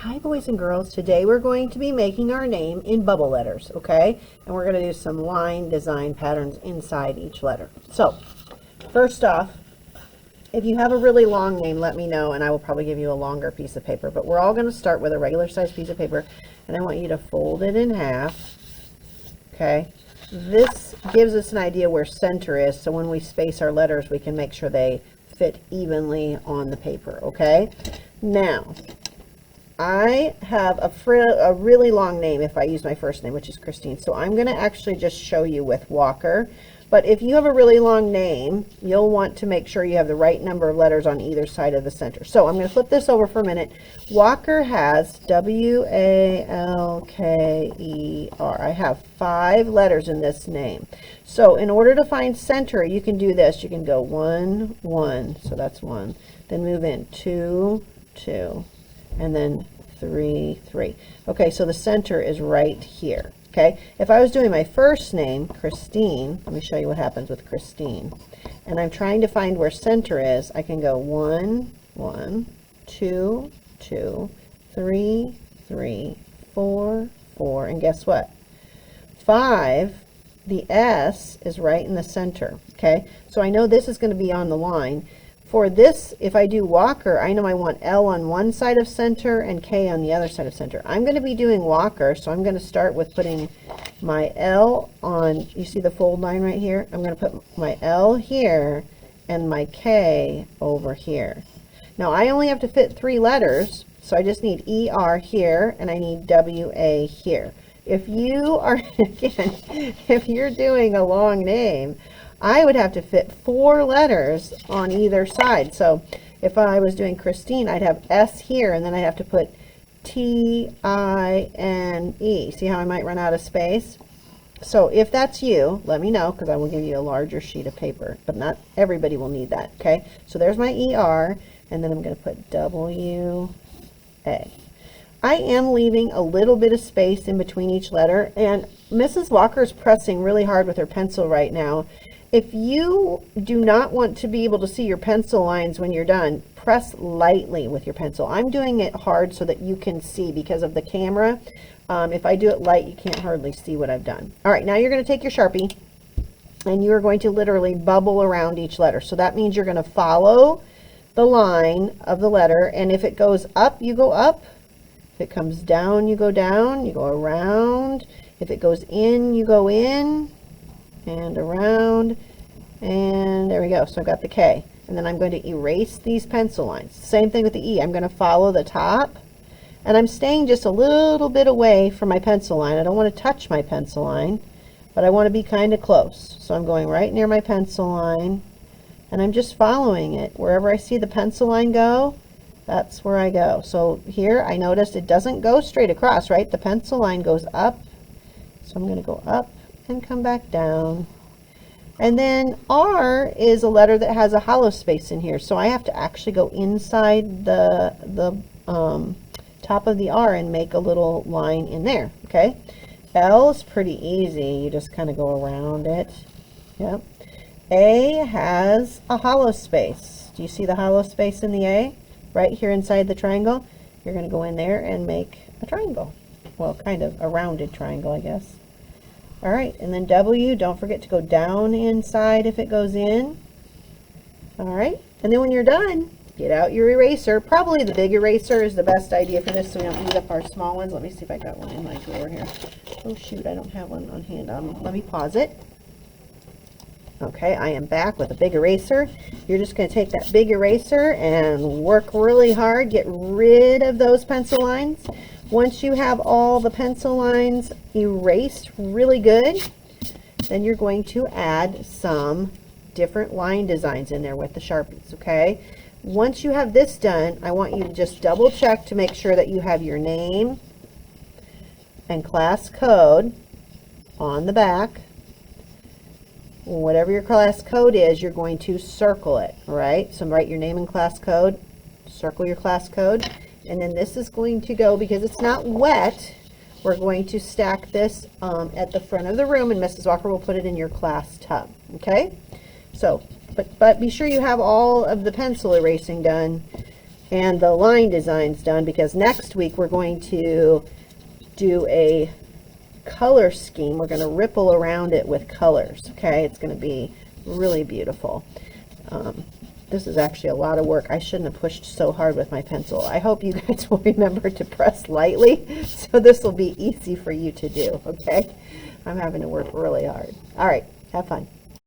Hi boys and girls, today we're going to be making our name in bubble letters, okay? And we're going to do some line design patterns inside each letter. So, first off, if you have a really long name, let me know and I will probably give you a longer piece of paper. But we're all going to start with a regular size piece of paper and I want you to fold it in half, okay? This gives us an idea where center is, so when we space our letters, we can make sure they fit evenly on the paper, okay? Now, I have a really long name if I use my first name, which is Christine. So I'm going to actually just show you with Walker. But if you have a really long name, you'll want to make sure you have the right number of letters on either side of the center. So I'm going to flip this over for a minute. Walker has W-A-L-K-E-R. I have 5 letters in this name. So in order to find center, you can do this. You can go 1, 1. So that's 1. Then move in 2, 2. And then 3, 3. Okay, so the center is right here. Okay, if I was doing my first name, Christine, let me show you what happens with Christine. And I'm trying to find where center is. I can go 1, 1, 2, 2, 3, 3, 4, 4, and guess what? 5, the S is right in the center. Okay, so I know this is going to be on the line. For this, if I do Walker, I know I want L on one side of center and K on the other side of center. I'm going to be doing Walker, so I'm going to start with putting my L on, you see the fold line right here? I'm going to put my L here and my K over here. Now I only have to fit 3 letters, so I just need ER here and I need WA here. If you are, again, if you're doing a long name, I would have to fit 4 letters on either side. So if I was doing Christine, I'd have S here, and then I'd have to put T-I-N-E. See how I might run out of space? So if that's you, let me know, because I will give you a larger sheet of paper, but not everybody will need that, okay? So there's my ER, and then I'm going to put W-A. I am leaving a little bit of space in between each letter, and Mrs. Walker is pressing really hard with her pencil right now. If you do not want to be able to see your pencil lines when you're done, press lightly with your pencil. I'm doing it hard so that you can see because of the camera. If I do it light, you can't hardly see what I've done. All right, now you're going to take your Sharpie and you are going to literally bubble around each letter. So that means you're going to follow the line of the letter, and if it goes up, you go up. If it comes down, you go down. You go around. If it goes in, you go in. And around, and there we go. So I've got the K, and then I'm going to erase these pencil lines. Same thing with the E. I'm going to follow the top, and I'm staying just a little bit away from my pencil line. I don't want to touch my pencil line, but I want to be kind of close. So I'm going right near my pencil line, and I'm just following it. Wherever I see the pencil line go, that's where I go. So here I noticed it doesn't go straight across, right? The pencil line goes up, so I'm going to go up and come back down. And then R is a letter that has a hollow space in here, so I have to actually go inside the top of the R and make a little line in there. Okay, L is pretty easy. You just kind of go around it. Yep. A has a hollow space. Do you see the hollow space in the A right here inside the triangle? You're going to go in there and make a triangle. Well, kind of a rounded triangle, I guess. All right, and then W, don't forget to go down inside if it goes in. All right, and then when you're done, get out your eraser. Probably the big eraser is the best idea for this so we don't use up our small ones. Let me see if I got one in my drawer here. Oh shoot, I don't have one on hand. Let me pause it. Okay, I am back with a big eraser. You're just going to take that big eraser and work really hard. Get rid of those pencil lines. Once you have all the pencil lines erased really good, then you're going to add some different line designs in there with the Sharpies, okay? Once you have this done, I want you to just double check to make sure that you have your name and class code on the back. Whatever your class code is, you're going to circle it, all right? So write your name and class code, circle your class code. And then this is going to go, because it's not wet, we're going to stack this at the front of the room, and Mrs. Walker will put it in your class tub, okay? So, but be sure you have all of the pencil erasing done And the line design's done because next week we're going to do a color scheme. We're going to ripple around it with colors. Okay, it's going to be really beautiful. This is actually a lot of work. I shouldn't have pushed so hard with my pencil. I hope you guys will remember to press lightly, so this will be easy for you to do. Okay, I'm having to work really hard. All right, have fun.